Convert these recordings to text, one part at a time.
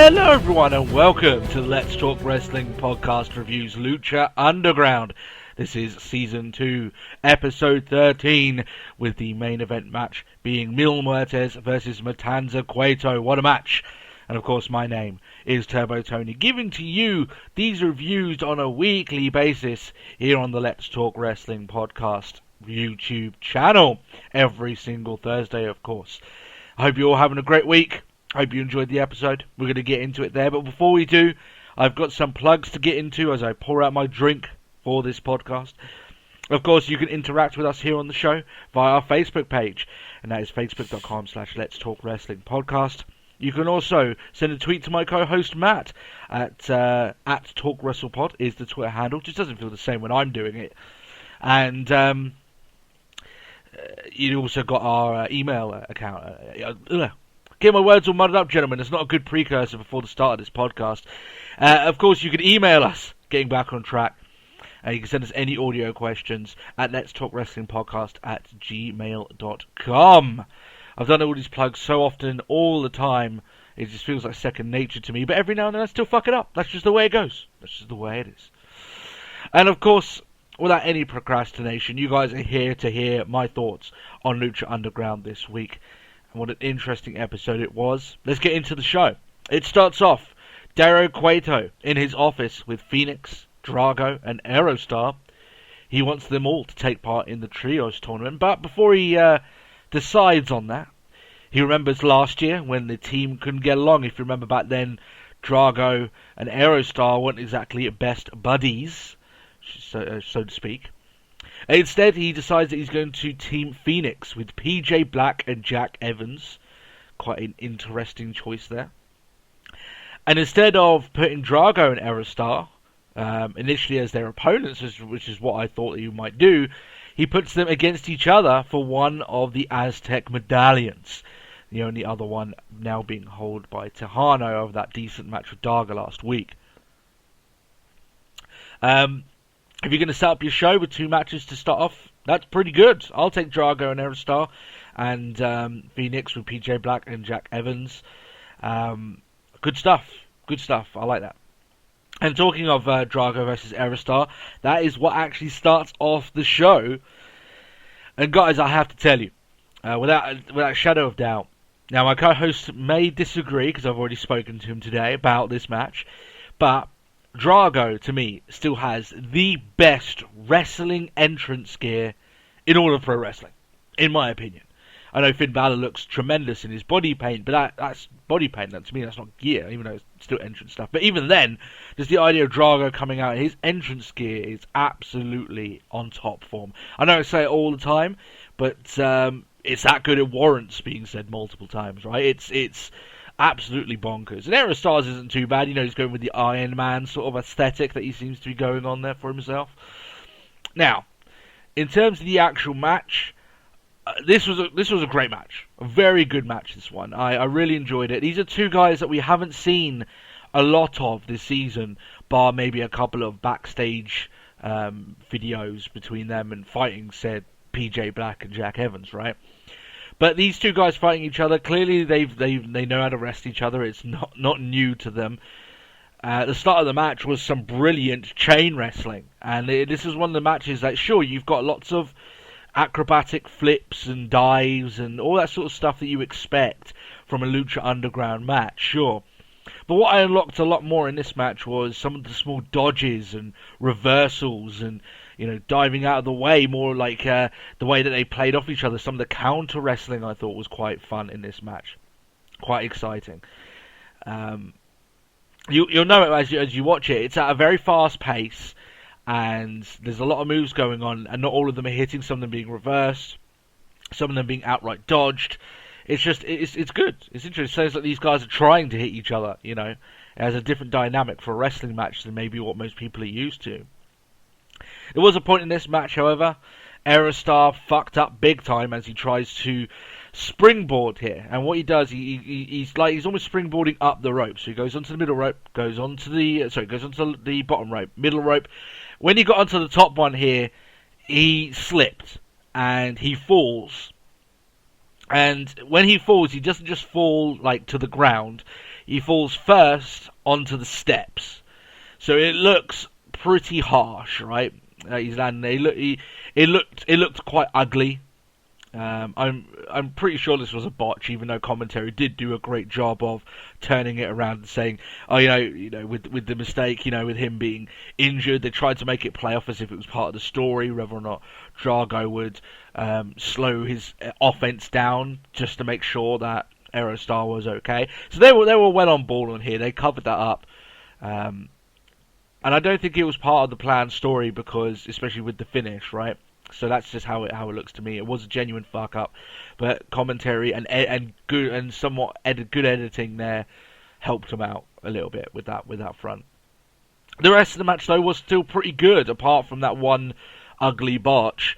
Hello everyone and welcome to Let's Talk Wrestling Podcast Reviews Lucha Underground. This is Season 2, Episode 13, with the main event match being Mil Muertes versus Matanza Cueto. What a match! And of course my name is Turbo Tony, giving to you these reviews on a weekly basis here on the Let's Talk Wrestling Podcast YouTube channel. Every single Thursday, of course. I hope you're all having a great week. Hope you enjoyed the episode. We're going to get into it there, but before we do, I've got some plugs to get into as I pour out my drink for this podcast. Of course, you can interact with us here on the show via our Facebook page, and that is facebook.com/Let's Talk Wrestling Podcast. You can also send a tweet to my co-host Matt at TalkWrestlePod is the Twitter handle. Just doesn't feel the same when I'm doing it. And you also got our email account. Get my words all muddled up, gentlemen. It's not a good precursor before the start of this podcast. Of course, you can email us, getting back on track. You can send us any audio questions at letstalkwrestlingpodcast@gmail.com. I've done all these plugs so often, all the time, it just feels like second nature to me. But every now and then I still fuck it up. That's just the way it goes. That's just the way it is. And of course, without any procrastination, you guys are here to hear my thoughts on Lucha Underground this week. What an interesting episode it was. Let's get into the show. It starts off Dario Cueto in his office with Phoenix, Drago, and Aerostar. He wants them all to take part in the Trios tournament, but before he decides on that, he remembers last year when the team couldn't get along. If you remember back then, Drago and Aerostar weren't exactly best buddies, so to speak. Instead, he decides that he's going to team Phoenix with PJ Black and Jack Evans. Quite an interesting choice there. And instead of putting Drago and Aerostar initially as their opponents, which is what I thought he might do, he puts them against each other for one of the Aztec medallions. The only other one now being held by Tejano over that decent match with Daga last week. If you're going to set up your show with two matches to start off, that's pretty good. I'll take Drago and Aerostar and Phoenix with PJ Black and Jack Evans. Good stuff. Good stuff. I like that. And talking of Drago versus Aerostar, that is what actually starts off the show. And guys, I have to tell you, without a shadow of doubt, now my co-host may disagree because I've already spoken to him today about this match, but Drago, to me, still has the best wrestling entrance gear in all of pro wrestling, in my opinion. I know Finn Balor looks tremendous in his body paint, but that's body paint. To me, that's not gear, even though it's still entrance stuff. But even then, just the idea of Drago coming out, his entrance gear is absolutely on top form. I know I say it all the time, but it's that good it warrants being said multiple times, right? It's absolutely bonkers. And Aerostar's isn't too bad. You know, he's going with the Iron Man sort of aesthetic that he seems to be going on there for himself. Now, in terms of the actual match, this was a great match. A very good match, this one. I really enjoyed it. These are two guys that we haven't seen a lot of this season, bar maybe a couple of backstage videos between them and fighting said PJ Black and Jack Evans, right? But these two guys fighting each other, clearly they know how to wrestle each other. It's not new to them. The start of the match was some brilliant chain wrestling. And this is one of the matches that, sure, you've got lots of acrobatic flips and dives and all that sort of stuff that you expect from a Lucha Underground match, sure. But what I unlocked a lot more in this match was some of the small dodges and reversals and, you know, diving out of the way, more like the way that they played off each other. Some of the counter wrestling I thought was quite fun in this match. Quite exciting. You'll know it as you watch it. It's at a very fast pace, and there's a lot of moves going on, and not all of them are hitting. Some of them being reversed, some of them being outright dodged. It's just, it's good. It's interesting. It sounds like these guys are trying to hit each other, you know. It has a different dynamic for a wrestling match than maybe what most people are used to. There was a point in this match, however, Aerostar fucked up big time as he tries to springboard here. And what he does, he's almost springboarding up the rope. So he goes onto the middle rope, goes onto the bottom rope, middle rope. When he got onto the top one here, he slipped and he falls. And when he falls, he doesn't just fall like to the ground. he falls first onto the steps. So it looks pretty harsh, right? He's landing. It looked quite ugly. I'm pretty sure this was a botch, even though commentary did do a great job of turning it around and saying, oh, with the mistake, with him being injured, they tried to make it play off as if it was part of the story, whether or not Drago would slow his offense down just to make sure that Aerostar was okay. So they were well on ball on here. They covered that up. And I don't think it was part of the planned story because, especially with the finish, right? So that's just how it looks to me. It was a genuine fuck up, but commentary and good and somewhat good editing there helped him out a little bit with that front. The rest of the match though was still pretty good, apart from that one ugly botch.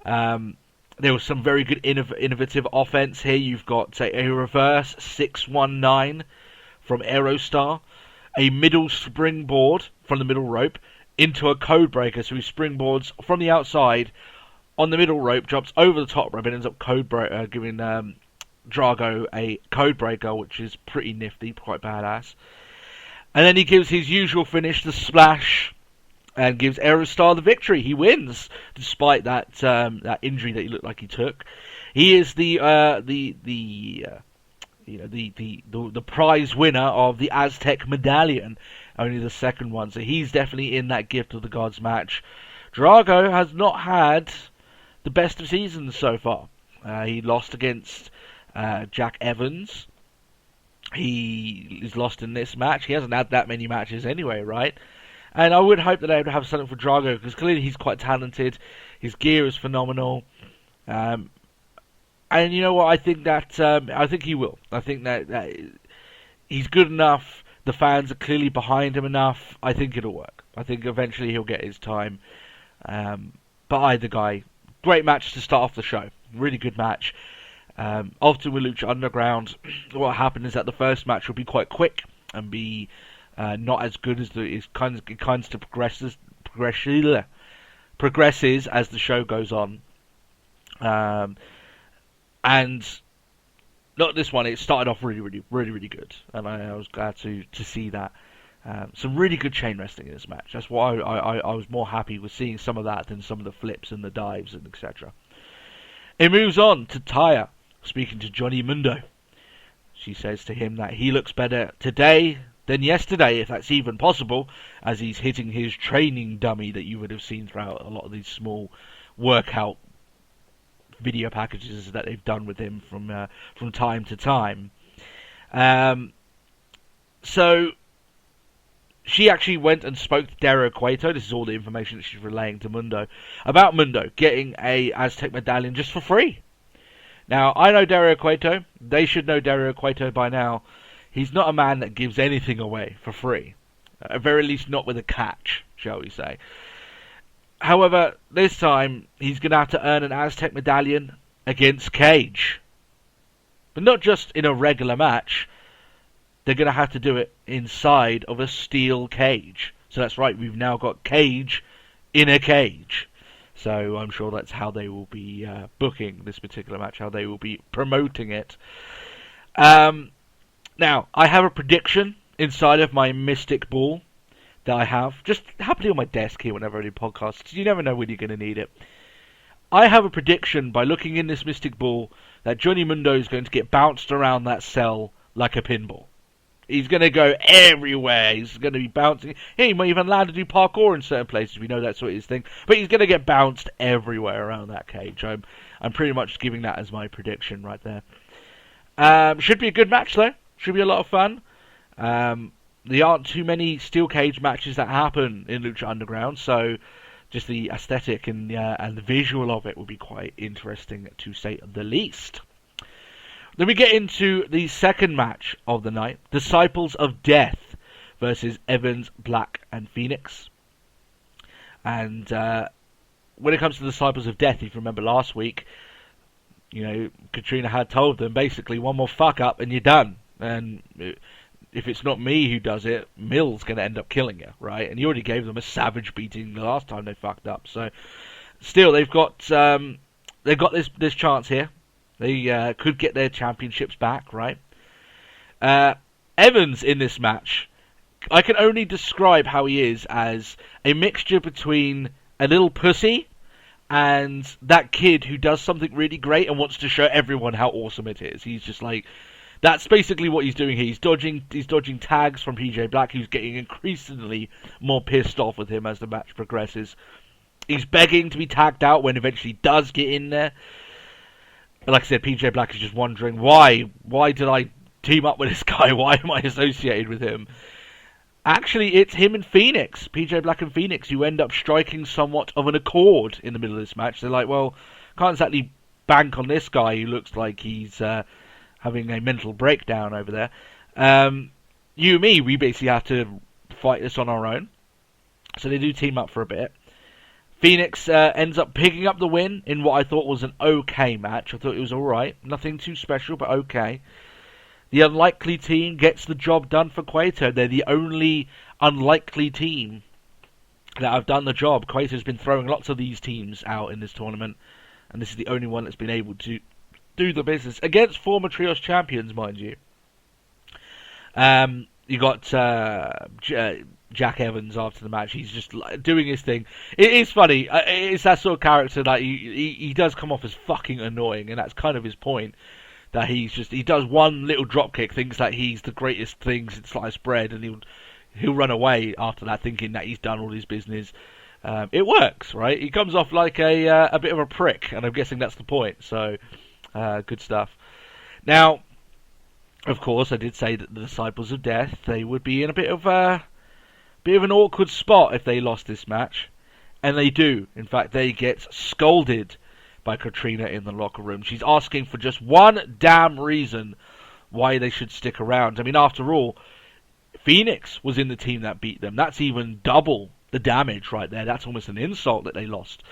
There was some very good innovative offense here. You've got a reverse 619 from Aerostar, a middle springboard from the middle rope into a code breaker, so he springboards from the outside on the middle rope, jumps over the top rope, and ends up giving Drago a code breaker, which is pretty nifty, quite badass. And then he gives his usual finish, the splash, and gives Aerostar the victory. He wins, despite that injury that he looked like he took. He is the prize winner of the Aztec medallion, only the second one, so he's definitely in that Gift of the Gods match. Drago has not had the best of seasons so far. He lost against Jack Evans. He is lost in this match. He hasn't had that many matches anyway, right? And I would hope that they would have something for Drago, because clearly he's quite talented. His gear is phenomenal. And you know what? I think he will. I think that he's good enough. The fans are clearly behind him enough. I think it'll work. I think eventually he'll get his time. But either guy, great match to start off the show. Really good match. Often with Lucha Underground, what happened is that the first match will be quite quick and be not as good as it kind of progresses as the show goes on. And not this one. It started off really good, and I was glad to see that. Some really good chain wrestling in this match. That's why I was more happy with seeing some of that than some of the flips and the dives and etc. It moves on to Taya speaking to Johnny Mundo. She says to him that he looks better today than yesterday, if that's even possible, as he's hitting his training dummy that you would have seen throughout a lot of these small workout video packages that they've done with him from time to time. So she actually went and spoke to Dario Cueto. This is all the information that she's relaying to Mundo about Mundo getting a Aztec medallion just for free. Now, I know Dario Cueto. They should know Dario Cueto by now. He's not a man that gives anything away for free. At very least not with a catch, shall we say. However, this time, he's going to have to earn an Aztec medallion against Cage. But not just in a regular match. They're going to have to do it inside of a steel cage. So that's right, we've now got Cage in a cage. So I'm sure that's how they will be booking this particular match, how they will be promoting it. Now, I have a prediction inside of my Mystic Ball that I have, just happily on my desk here whenever I do podcasts. You never know when you're going to need it. I have a prediction by looking in this Mystic Ball that Johnny Mundo is going to get bounced around that cell like a pinball. He's going to go everywhere. He's going to be bouncing. He might even land to do parkour in certain places. We know that's what his thing. But he's going to get bounced everywhere around that cage. I'm pretty much giving that as my prediction right there. Should be a good match though. Should be a lot of fun. There aren't too many steel cage matches that happen in Lucha Underground, so just the aesthetic and the visual of it will be quite interesting, to say the least. Then we get into the second match of the night, Disciples of Death versus Evans, Black, and Phoenix. And when it comes to Disciples of Death, if you remember last week, Katrina had told them basically one more fuck up and you're done. And if it's not me who does it, Mill's going to end up killing you, right? And he already gave them a savage beating the last time they fucked up. So, still, they've got this chance here. They could get their championships back, right? Evans in this match, I can only describe how he is as a mixture between a little pussy and that kid who does something really great and wants to show everyone how awesome it is. He's just like, that's basically what he's doing here. He's dodging tags from PJ Black, who's getting increasingly more pissed off with him as the match progresses. He's begging to be tagged out when eventually he does get in there. But like I said, PJ Black is just wondering, why did I team up with this guy? Why am I associated with him? Actually, it's him and Phoenix, PJ Black and Phoenix, who end up striking somewhat of an accord in the middle of this match. They're like, well, can't exactly bank on this guy who looks like he's having a mental breakdown over there. You and me, we basically have to fight this on our own. So they do team up for a bit. Phoenix ends up picking up the win in what I thought was an okay match. I thought it was alright. Nothing too special, but okay. The unlikely team gets the job done for Cueto. They're the only unlikely team that have done the job. Cueto's been throwing lots of these teams out in this tournament, and this is the only one that's been able to do the business against former Trios champions, mind you. You got Jack Evans after the match. He's just doing his thing. It is funny. It's that sort of character that he does come off as fucking annoying, and that's kind of his point. That he does one little dropkick, thinks that he's the greatest thing since sliced bread, and he'll run away after that, thinking that he's done all his business. It works, right? He comes off like a bit of a prick, and I'm guessing that's the point. So, good stuff. Now, of course, I did say that the Disciples of Death, they would be in a bit of an awkward spot if they lost this match, and they do. In fact, they get scolded by Katrina in the locker room. She's asking for just one damn reason why they should stick around. I mean, after all, Phoenix was in the team that beat them. That's even double the damage right there. That's almost an insult that they lost.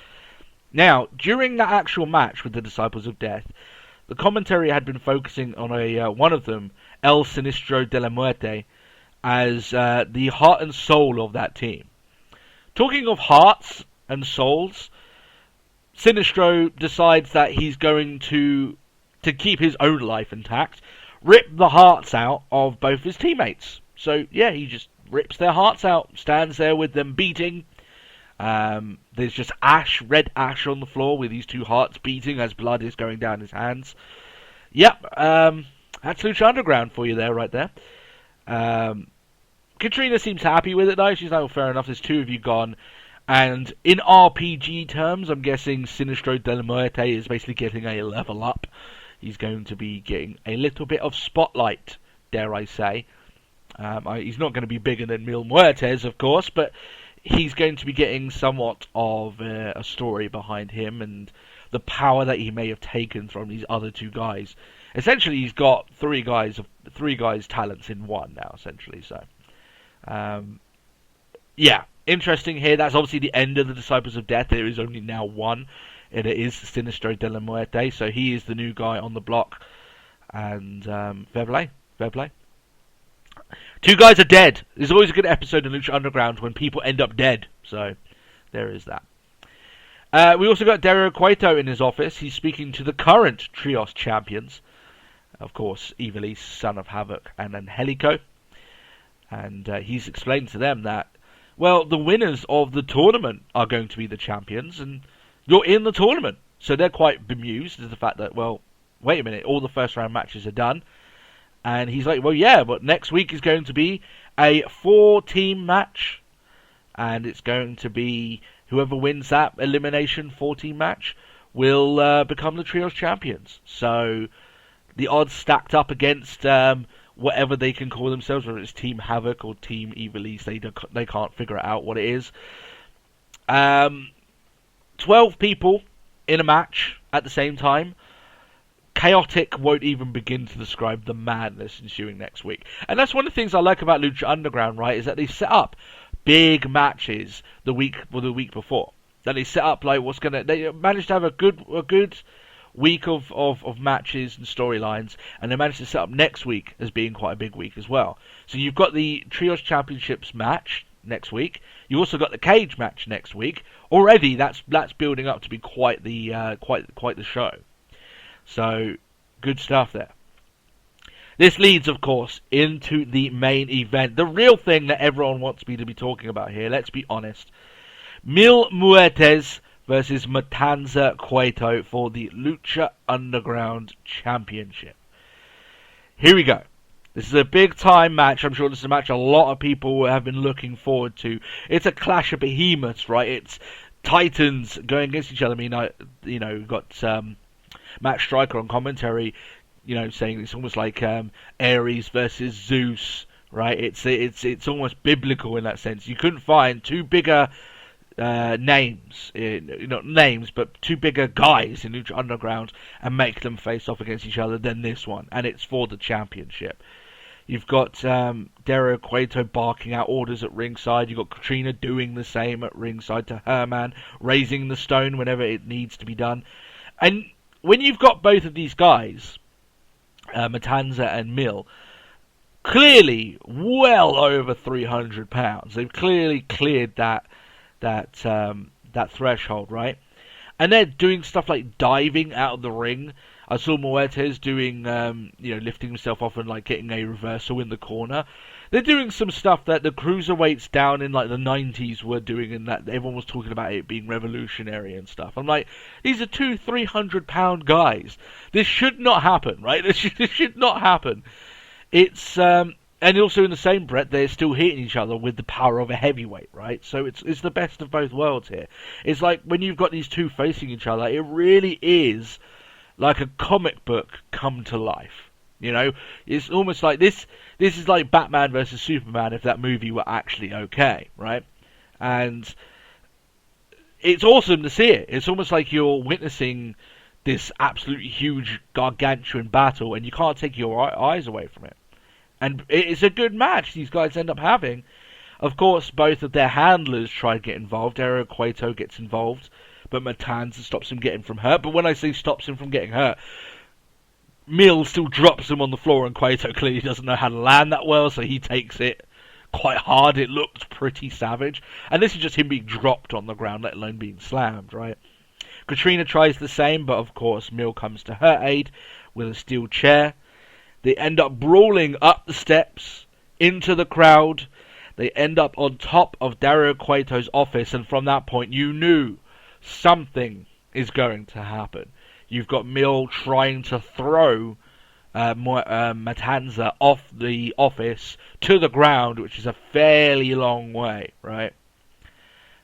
Now, during that actual match with the Disciples of Death, the commentary had been focusing on one of them, El Sinistro de la Muerte, as the heart and soul of that team. Talking of hearts and souls, Sinistro decides that he's going to keep his own life intact, rip the hearts out of both his teammates. So, yeah, he just rips their hearts out, stands there with them beating. There's just red ash on the floor with these two hearts beating as blood is going down his hands. Yep, that's Lucha Underground for you there, right there. Katrina seems happy with it, though. She's like, well, fair enough, there's two of you gone. And in RPG terms, I'm guessing Sinistro de la Muerte is basically getting a level up. He's going to be getting a little bit of spotlight, dare I say. He's not going to be bigger than Mil Muertes, of course, but he's going to be getting somewhat of a story behind him and the power that he may have taken from these other two guys. Essentially, he's got three guys' talents in one now, essentially. So, yeah. Interesting here, that's obviously the end of the Disciples of Death. There is only now one, and it is Sinistro de la Muerte, so he is the new guy on the block, and fair play. Two guys are dead. There's always a good episode in Lucha Underground when people end up dead, so there is that. We also got Dario Cueto in his office. He's speaking to the current Trios champions, of course, Ivelisse, Son of Havoc, and Angelico, and he's explained to them that, well, the winners of the tournament are going to be the champions, and you're in the tournament. So they're quite bemused at the fact that, well, wait a minute, all the first round matches are done. And he's like, well, yeah, but next week is going to be a 4-team match. And it's going to be whoever wins that elimination 4-team match will become the Trios champions. So the odds stacked up against whatever they can call themselves, whether it's Team Havoc or Team Ivelisse, they can't figure out what it is. 12 people in a match at the same time. Chaotic won't even begin to describe the madness ensuing next week. And that's one of the things I like about Lucha Underground, right, is that they set up big matches the week before. That they set up like they managed to have a good week of matches and storylines, and they managed to set up next week as being quite a big week as well. So you've got the Trios Championships match next week. You also got the cage match next week. Already, that's building up to be quite the show. So good stuff there. This leads, of course, into the main event. The real thing that everyone wants me to be talking about here, let's be honest. Mil Muertes versus Matanza Cueto for the Lucha Underground Championship. Here we go. This is a big time match. I'm sure this is a match a lot of people have been looking forward to. It's a clash of behemoths, right? It's titans going against each other. I mean, we've got Matt Striker on commentary, saying it's almost like Ares versus Zeus, right? It's almost biblical in that sense. You couldn't find two bigger names, not names, but two bigger guys in Lucha Underground and make them face off against each other than this one, and it's for the championship. You've got Dario Cueto barking out orders at ringside. You've got Katrina doing the same at ringside to her man, raising the stone whenever it needs to be done. And when you've got both of these guys, Matanza and Mil, clearly well over 300 pounds. They've clearly cleared that threshold, right? And they're doing stuff like diving out of the ring. I saw Muertes doing, lifting himself off and like getting a reversal in the corner. They're doing some stuff that the cruiserweights down in like the 90s were doing, and that everyone was talking about it being revolutionary and stuff. I'm like, these are 300 pound guys. This should not happen, right? This should not happen. It's and also in the same breath, they're still hitting each other with the power of a heavyweight, right? So it's the best of both worlds here. It's like when you've got these two facing each other, it really is like a comic book come to life. It's almost like this is like Batman versus Superman if that movie were actually okay, right? And it's awesome to see it. It's almost like you're witnessing this absolutely huge, gargantuan battle, and you can't take your eyes away from it. And it's a good match these guys end up having. Of course, both of their handlers try to get involved. Dario Cueto gets involved, but Matanza stops him getting from hurt. But when I say stops him from getting hurt, Mil still drops him on the floor, and Cueto clearly doesn't know how to land that well, so he takes it quite hard. It looked pretty savage. And this is just him being dropped on the ground, let alone being slammed, right? Katrina tries the same, but of course Mil comes to her aid with a steel chair. They end up brawling up the steps, into the crowd. They end up on top of Dario Cueto's office, and from that point you knew something is going to happen. You've got Mil trying to throw Matanza off the office to the ground, which is a fairly long way, right?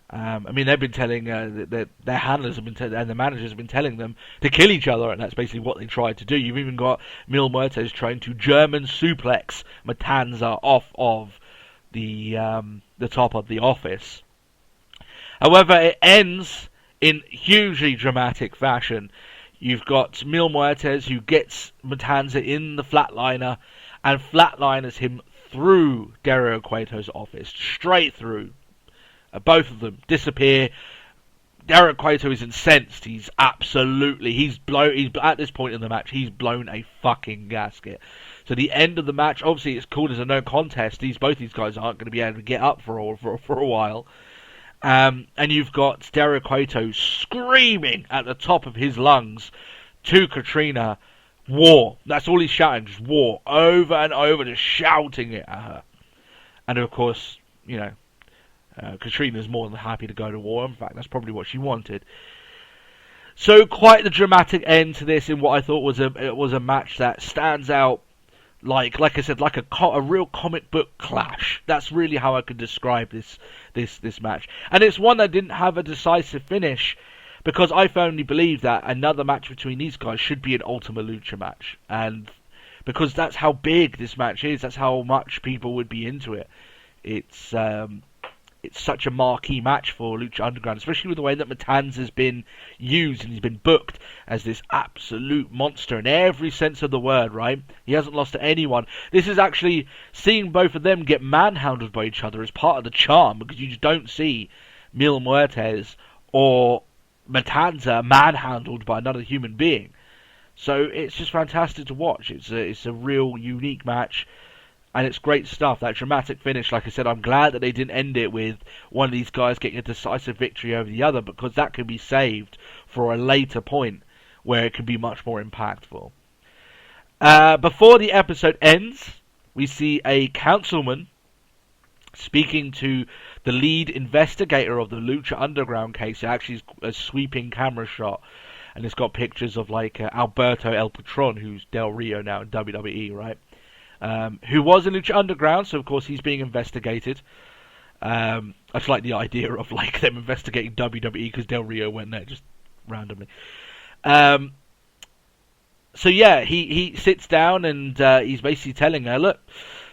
They've been telling their handlers have been and the managers have been telling them to kill each other, and that's basically what they tried to do. You've even got Mil Muertes trying to German suplex Matanza off of the top of the office. However, it ends in hugely dramatic fashion. You've got Mil Muertes who gets Matanza in the flatliner and flatliners him through Dario Cueto's office, straight through. Both of them disappear. Dario Cueto is incensed. He's at this point in the match, he's blown a fucking gasket. So the end of the match, obviously it's called as a no contest. Both these guys aren't going to be able to get up for a while. And you've got Dario Cueto screaming at the top of his lungs to Katrina, war. That's all he's shouting, just war, over and over, just shouting it at her. And of course, Katrina's more than happy to go to war. In fact, that's probably what she wanted. So quite the dramatic end to this in what I thought was a match that stands out like I said, like a real comic book clash. That's really how I could describe this match. And it's one that didn't have a decisive finish, because I firmly believe that another match between these guys should be an Ultima Lucha match. And because that's how big this match is, that's how much people would be into it. It's such a marquee match for Lucha Underground, especially with the way that Matanza's been used, and he's been booked as this absolute monster in every sense of the word, right? He hasn't lost to anyone. This is actually seeing both of them get manhandled by each other as part of the charm, because you just don't see Mil Muertes or Matanza manhandled by another human being. So it's just fantastic to watch. It's a real unique match. And it's great stuff. That dramatic finish, like I said, I'm glad that they didn't end it with one of these guys getting a decisive victory over the other, because that could be saved for a later point where it could be much more impactful. Before the episode ends, we see a councilman speaking to the lead investigator of the Lucha Underground case. It actually is a sweeping camera shot, and it's got pictures of like Alberto El Patron, who's Del Rio now in WWE, right? Who was in Lucha Underground, so of course he's being investigated. I just like the idea of like them investigating WWE because Del Rio went there just randomly. So yeah, he sits down and he's basically telling her, look,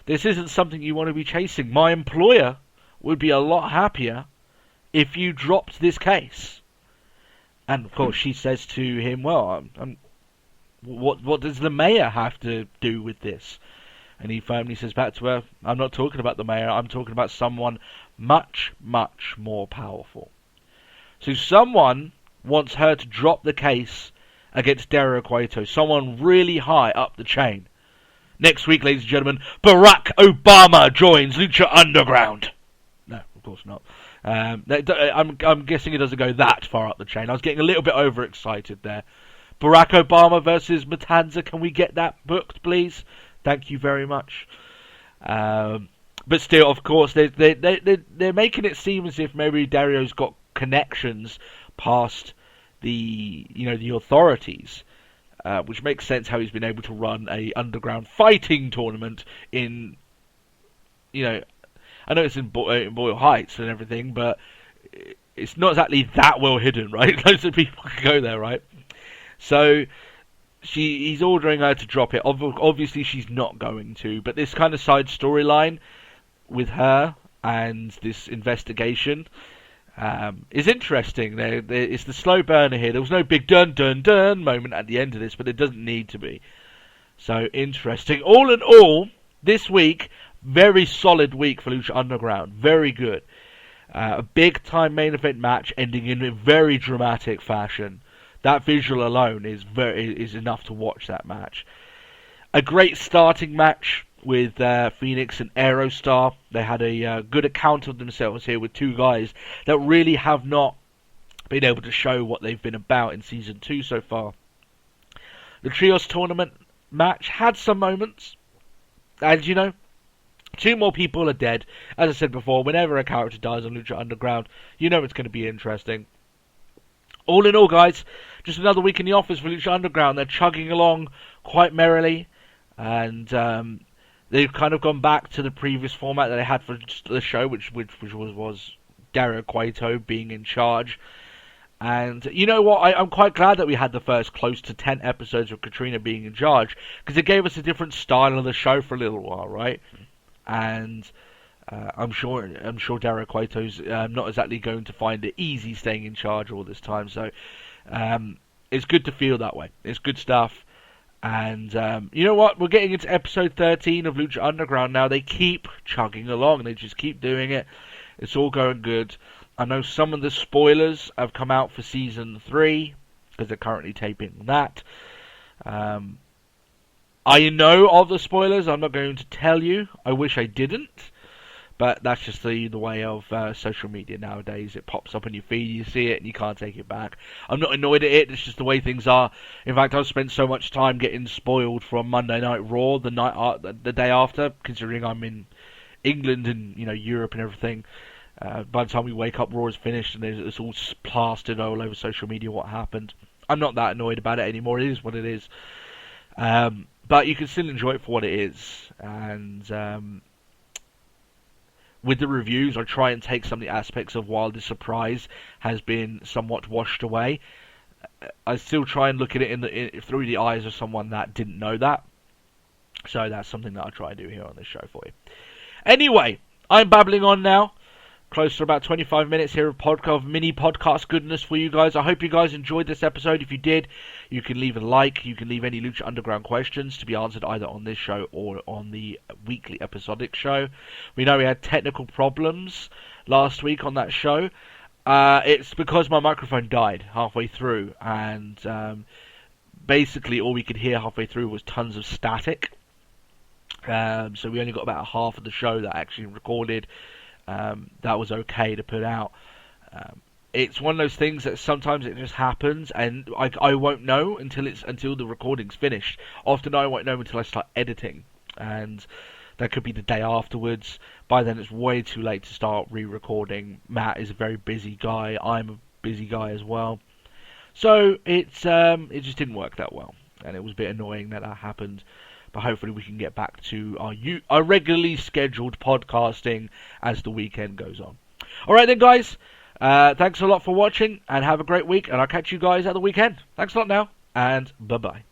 this isn't something you want to be chasing. My employer would be a lot happier if you dropped this case. And of course she says to him, well, what does the mayor have to do with this? And he firmly says back to her, I'm not talking about the mayor, I'm talking about someone much, much more powerful. So someone wants her to drop the case against Dario Cueto, someone really high up the chain. Next week, ladies and gentlemen, Barack Obama joins Lucha Underground. No, of course not. I'm guessing it doesn't go that far up the chain. I was getting a little bit overexcited there. Barack Obama versus Matanza. Can we get that booked, please? Thank you very much. But still, of course, they're making it seem as if maybe Dario's got connections past the authorities. Which makes sense how he's been able to run a underground fighting tournament in, I know it's in Boyle Heights and everything, but it's not exactly that well hidden, right? Loads of people can go there, right? So he's ordering her to drop it. Obviously, she's not going to, but this kind of side storyline with her and this investigation is interesting. It's the slow burner here. There was no big dun dun dun moment at the end of this, but it doesn't need to be. So interesting. All in all, this week, very solid week for Lucha Underground. Very good. A big time main event match ending in a very dramatic fashion. That visual alone is enough to watch that match. A great starting match with Phoenix and Aerostar. They had a good account of themselves here with two guys that really have not been able to show what they've been about in Season 2 so far. The Trios tournament match had some moments, and two more people are dead. As I said before, whenever a character dies on Lucha Underground, it's going to be interesting. All in all, guys, just another week in the office for Lucha Underground. They're chugging along quite merrily, and they've kind of gone back to the previous format that they had for the show, which was Dario Cueto being in charge. And you know what? I'm quite glad that we had the first close to 10 episodes of Katrina being in charge, because it gave us a different style of the show for a little while, right? And I'm sure Dario Cueto's not exactly going to find it easy staying in charge all this time. So it's good to feel that way. It's good stuff. And you know what? We're getting into episode 13 of Lucha Underground now. They keep chugging along. They just keep doing it. It's all going good. I know some of the spoilers have come out for Season 3, because they're currently taping that. I know of the spoilers. I'm not going to tell you. I wish I didn't. But that's just the way of social media nowadays. It pops up on your feed, you see it, and you can't take it back. I'm not annoyed at it, it's just the way things are. In fact, I've spent so much time getting spoiled from Monday Night Raw the day after, considering I'm in England and Europe and everything. By the time we wake up, Raw is finished, and it's all plastered all over social media what happened. I'm not that annoyed about it anymore. It is what it is. But you can still enjoy it for what it is. And with the reviews, I try and take some of the aspects of why the surprise has been somewhat washed away. I still try and look at it through the eyes of someone that didn't know that. So that's something that I try and do here on this show for you. Anyway, I'm babbling on now. Close to about 25 minutes here of mini podcast goodness for you guys. I hope you guys enjoyed this episode. If you did, you can leave a like. You can leave any Lucha Underground questions to be answered either on this show or on the weekly episodic show. We know we had technical problems last week on that show. It's because my microphone died halfway through, and basically all we could hear halfway through was tons of static. So we only got about half of the show that I actually recorded. That was okay to put out. it's one of those things that sometimes it just happens, and I won't know until the recording's finished. Often I won't know until I start editing, and that could be the day afterwards. By then it's way too late to start re-recording. Matt is a very busy guy. I'm a busy guy as well. So it just didn't work that well, and it was a bit annoying that happened. But hopefully we can get back to our regularly scheduled podcasting as the weekend goes on. All right then, guys. Thanks a lot for watching, and have a great week. And I'll catch you guys at the weekend. Thanks a lot now, and bye bye.